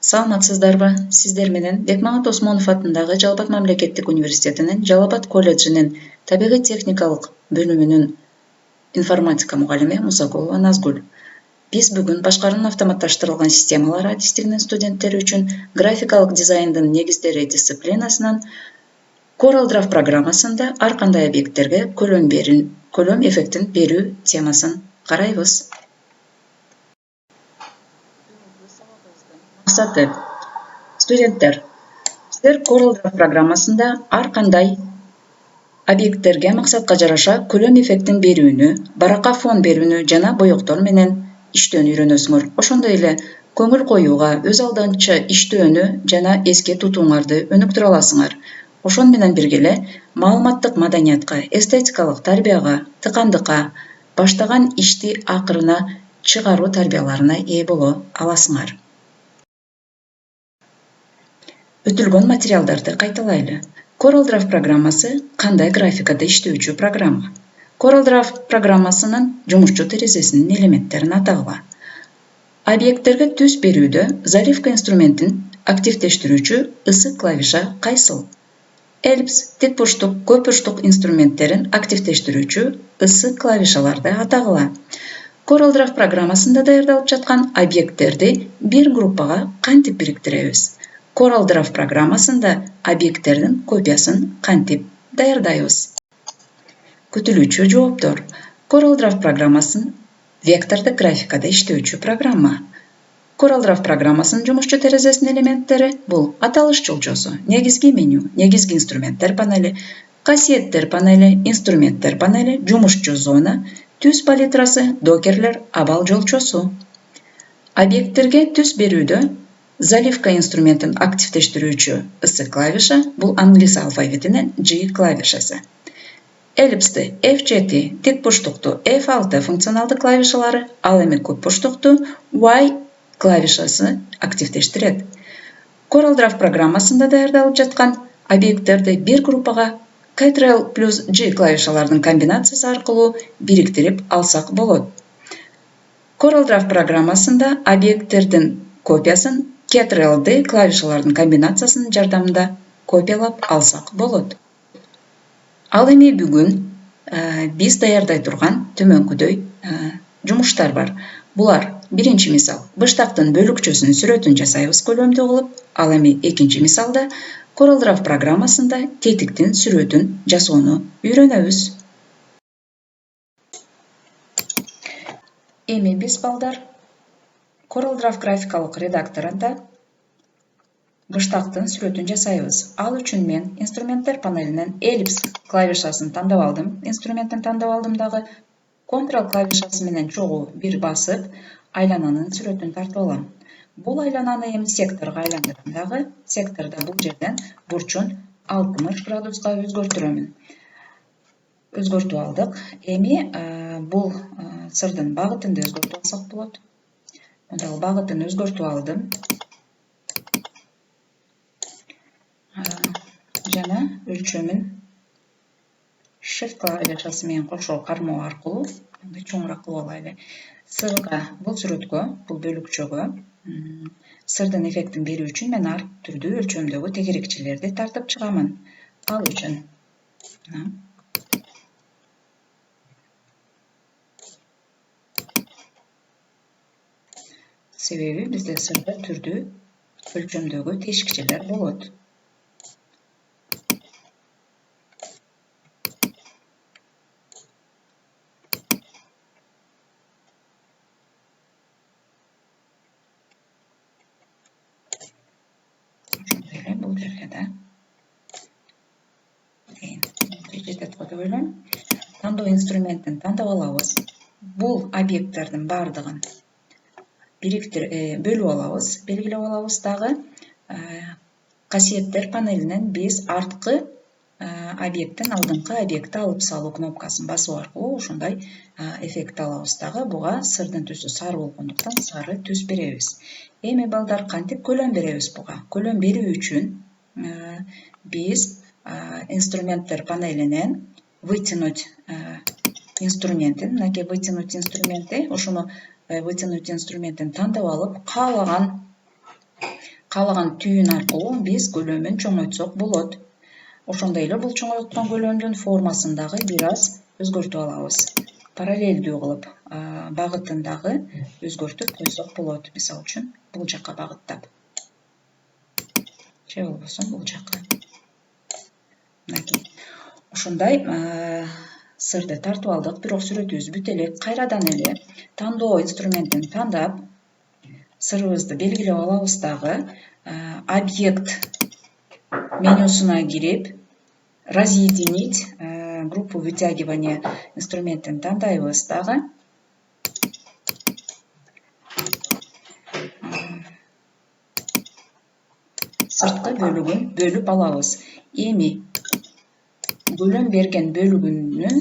Саламатсыздарбы? Сиздер менен Бекмамат Осмонов атындагы Жалал Абад мамлекеттик университетинин Жалал Абад колледжинин табигый техникалык бөлүмүнүн информатика мугалими Мусакулова Назгуль. Биз бүгүн башкаруунун автоматташтырылган системалары адистигинин студенттери үчүн графикалык дизайндын негиздери дисциплинасынан CorelDRAW программасында ар кандай объекттерге көлөм эффектин берүү темасын карайбыз. Максаты. Студенттер, сиздер CorelDRAW программасында ар кандай объекттерге максатка жараша көлөм эффектин берүүнү, баракка фон берүүнү жана боёктор менен иштөөнү үйрөнөсүңөр. Ошондой эле көңүл коюуга, өз алдынча иштөөнү жана эске тутууңарды өнүктүрө аласыңар. Ошону менен бирге эле маалыматтык маданиятка, эстетикалык тарбияга, тыкандыкка, баштаган ишти акырына чыгаруу тарбияларына ээ боло аласыңар. Өтүлгөн материалдарды кайталайлы. CorelDRAW программасы кандай графикада иштөөчү программа. CorelDRAW программасынын жумушчу терезесинин элементтерин атагыла. Объекттерге түс берүүдө заливка инструментин активдештирүүчү ысык клавиша кайсыл? Эллипс, тик бурчтук, көп бурчтук инструменттерин активдештирүүчү ысык клавишаларды атагыла. CorelDRAW программасында даярдалып жаткан объекттерди бир группага кантип бириктиребиз? CorelDRAW программасында объекттердин копиясын кантип даярдайбыз? Күтүлүүчү жооптор. CorelDRAW программасын вектордук графикада иштөөчү программа. CorelDRAW программасынын жумушчу терезесинин элементтери бул аталыш чулчосу, негизги меню, негизги инструменттер панели, касиеттер панели, инструменттер панели, жумушчу зона, түс палитрасы, докерлер, абал жолчосу. Объекттерге түс берүүдө заливка инструментин активдештирүүчү ысык клавиша бул англис алфавитинин G клавишасы. Эллипсти F7, тик бурчтукту F6 функционалдык клавишалары, ал эми көп бурчтукту Y клавишасы активдештирет. CorelDRAW программасында даярдалып жаткан объекттерди бир группага Ctrl плюс G клавишалардын комбинациясы аркылуу бириктирип алсак болот. CorelDRAW программасында объекттердин копиясын Ctrl-D клавишалардын комбинациясынын жардамында копиялап алсак болот. Ал эми бүгүн биз даярдай турган төмөнкүдөй жумуштар бар. Булар биринчи мисал, быштактын бөлүкчөсүнүн сүрөтүн жасайбыз көлөмдүү кылып. Ал эми экинчи мисалда CorelDRAW программасында тетиктин сүрөтүн жасоону үйрөнөбүз. Эми биз балдар CorelDRAW графикалык редакторунда быштактын сүрөтүн жасайбыз. Ал үчүн мен инструменттер панелинен эллипс клавишасын тандап алдым, инструментин тандап алдым дагы. Ctrl клавишасы менен чогуу бир басып, айлананын сүрөтүн тартып алам. Бул айлананы эми секторго айландырам дагы. Сектордо бул жерден бурчун 60 градуска өзгөртүрөмүн. Өзгөртүп алдык. Эми бул сырдын багытын да өзгөртүп алсак болот. Мындай багытын өзгөртүп алдым. Жана өлчөмүн Shift клавишасы менен кошо кармоо аркылуу мындай чоңураак кылып алайлы. Сырга, бул сүрөткө, бул бөлүкчөгө сырдын эффектин берүү үчүн мен ар түрдүү өлчөмдөгү тегерекчелерди тартып чыгамын. Ал үчүн себеби бизде сырда түрдүү өлчөмдөгү тешикчелер болот. Бул жерге да жетет го деп ойлойм. Тандоо инструментин тандап алабыз. Бул объекттердин бардыгын бөлүп алабыз, белгилеп алабыз дагы. Касиеттер панелинен биз арткы объекттин алдыңкы объектти алып салуу кнопкасын басуу аркылуу ушундай эффект алабыз дагы. Буга сырдын түсү сары болгондуктан сары түс беребиз. Эми балдар кантип көлөм беребиз буга? Көлөм берүү үчүн биз инструменттер панелинен вытянуть инструментин, мынакей вытянуть инструменти, ошону вытянуть инструментин тандап алып, каалаган каалаган түйүн аркылуу биз көлөмүн чоңойтсок болот. Ошондой эле бул чоңойткон көлөмдүн формасын дагы бир аз өзгөртүп алабыз. Параллелдүү кылып багытын дагы өзгөртүп койсок болот. Мисалы үчүн бул жакка багыттап же болбосо бул жакка. Мынакей. Ошондой сырды тартып алдык, бирок сүрөтүбүз бүт элек. Кайрадан эле тандоо инструментин тандап, сырыбызды белгилеп алабыз дагы. Объект менюсуна кирип, разъединить группу вытягивания инструментин тандайбыз дагы. Сырткы бөлүгүн бөлүп алабыз. Эми көлөм берген бөлүгүнүн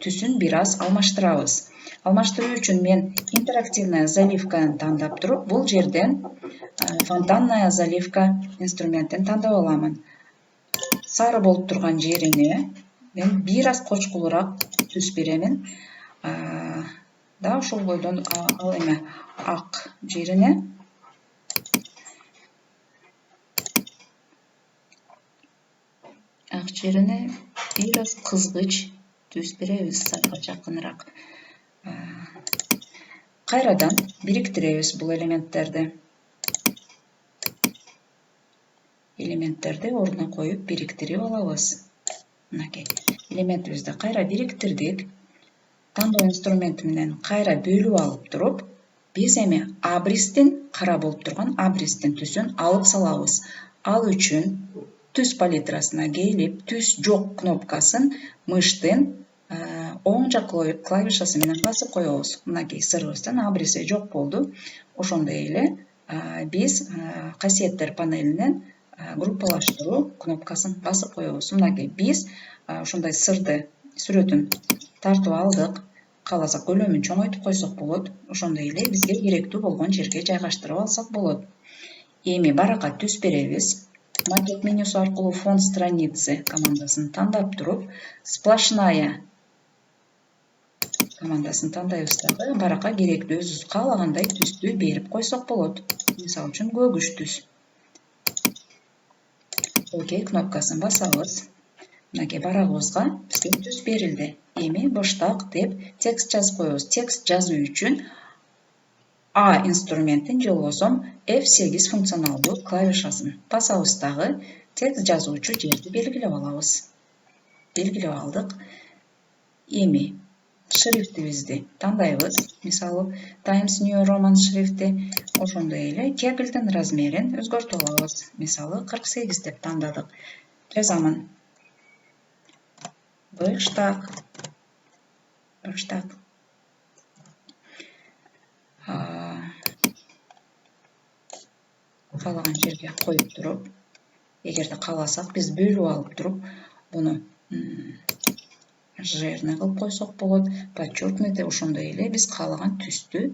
түсүн бир аз алмаштырабыз. Алмаштыруу үчүн мен интерактивная заливканы тандап туруп, бул жерден фонтанная заливка инструментин тандап аламын. Сары болуп турган жерине мен бир аз кочкулураак түс беремин. Да ошол бойдон ал эме ак жерине бир аз кызгыч түс беребиз, сарыга жакыныраак. Кайрадан бириктиребиз бул элементтерди. Элементтерди ордуна коюп бириктирип алабыз. Мынакей. Элементибизди кайра бириктирдик. Тандоо инструменти менен кайра бөлүп алып туруп, биз эми абристин, кара болуп турган абристин түсүн алып салабыз. Ал үчүн түс палитрасына келип, түс жок кнопкасын мыштын оң жак клавишасы менен басып коебуз. Мынакей сырыбыздын абриси жок болду. Ошондой эле биз касиеттер панелинен группалаштыруу кнопкасын басып коебуз. Мынакей биз ушундай сырды сүрөтүн тартып алдык. Кааласак көлөмүн чоңойтуп койсок болот. Ошондой эле бизге керектүү болгон жерге жайгаштырып алсак болот. Эми баракка түс беребиз. Макет менюсу аркылуу фон страницы командасын тандап туруп, сплошная командасын тандайбыз дагы, баракка керектүү өзүбүз каалагандай түстү берип койсок болот. Мисалы үчүн көгүш түс. Окей кнопкасын басабыз. Мынакей барагыбызга бизге түс берилди. Эми боштак деп текст жазып коебуз. Текст жазуу үчүн А инструментин же болбосо F8 функционалдуу клавишасын басабыз дагы текст жазуучу жерди белгилеп алабыз. Белгилеп алдык. Эми шрифтибизди тандайбыз. Мисалы Times New Roman шрифти. Ошондой эле кегилдин размерин өзгөртүп алабыз. Мисалы 48 деп тандадык. Жазамын. Быштак. Каалаган жерге коюп туруп, эгерде кааласак биз бөлүп алып туруп, буну жирный кылып койсок болот, подчеркнутый, ошондой эле биз каалаган түстү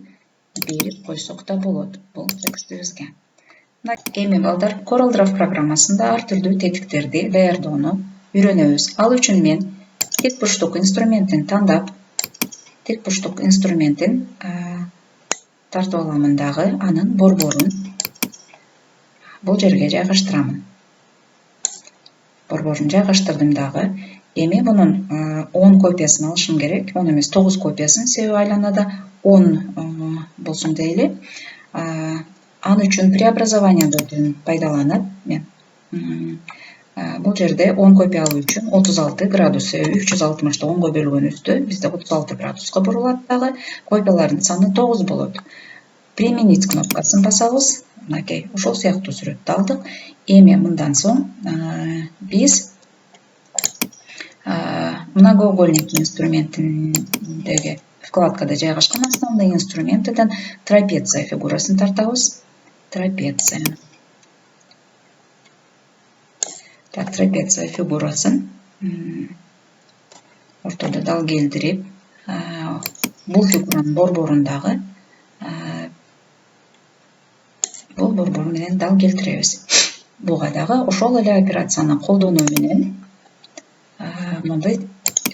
берип койсок да болот бул текстибизге. Эми балдар CorelDRAW программасында ар түрдүү тетиктерди даярдоону үйрөнөбүз. Ал үчүн мен тик бурчтук инструментин тандап, тик бурчтук инструментин тартып аламын дагы, анын борборун бул жерге жайгаштырамын. Борборун жайгаштырдым дагы. Эми бунун 10 копиясын алышым керек. 10 эмес, 9 копиясын, себеби айланада 10 болсун дейли. Ал үчүн преобразованияден пайдаланып, мен бул жерде 10 копия алуу үчүн 36 градус, 360-ты 10го бөлгөнүздө бизде 36 градуска бурулат дагы. Копиялардын саны 9 болот. Применить кнопкасын басабыз. Мынакей, ошол сыяктуу сүрөттү алдык. Эми мындан соң биз многоугольник инструментиндеги вкладкада жайгашкан основные инструментиден трапеция фигурасын тартабыз. Трапеция. Так, трапеция фигурасын ортодо дал келтирип, бул фигуранын борборундагы бул борбор менен дал келтиребиз. Буга дагы ошол эле операцияны колдонуу менен мындай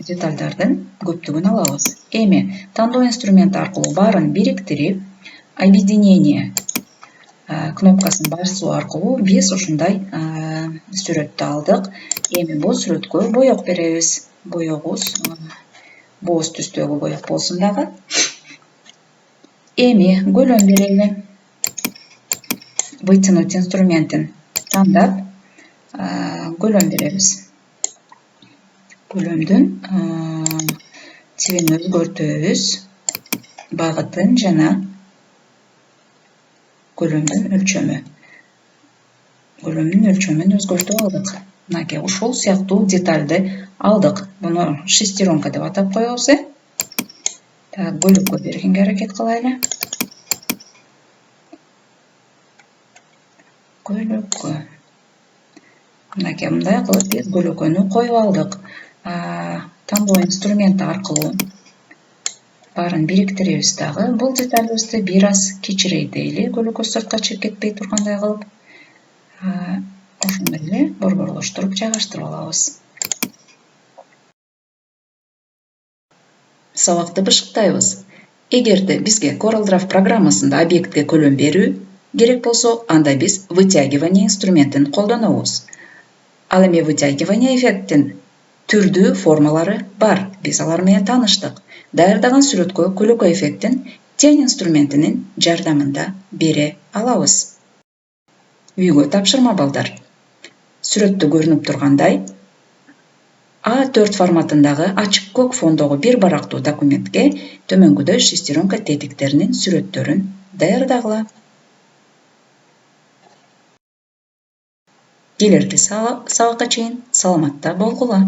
детальдардын көптүгүн алабыз. Эми тандоо инструменти аркылуу баарын бириктирип, объединение кнопкасын басуу аркылуу биз ушундай сүрөттү алдык. Эми бул сүрөткө боек беребиз. Боегубуз боз түстөгү боек болсун дагы. Эми көлөм берели. Вытянуть инструментин тандап, көлөм беребиз. Көлөмдүн цвебин өзгөртөбүз. Багытын жана көлөмдүн өлчөмүн өзгөртүп алдык. Мынакей ушул сыяктуу детальды алдык. Буну шестеренка деп атап коебуз. Так, бөлүккө бергенге аракет кылайлы. Көлөккө. Мынакей мындай кылып биз көлөкөнү коюп алдык. Тандоо инструменти аркылуу баарын бириктиребиз дагы. Бул деталыбызды бир аз кичирейт дейли, көлөкө сыртка чыгып кетпей тургандай кылып. Ошондой эле борборлоштуруп жайгаштырып алабыз. Сабакты бышыктайбыз. Эгерде бизге CorelDRAW программасында объектке көлөм берүү керек болсо, анда биз вытягивание инструментин колдонобуз. Ал эми вытягивание эффекттин түрдүү формалары бар. Биз алар менен тааныштык. Даярдаган сүрөткө көлөкө эффектин тень инструментинин жардамында бере алабыз. Үйгө тапшырма балдар. Сүрөттө көрүнүп тургандай, A4 форматындагы ачык көк фондогу бир барактуу документке төмөнгүдөй шестеренка тетиктеринин сүрөттөрүн даярдагыла. Келерки сабакка чейин саламатта болгула.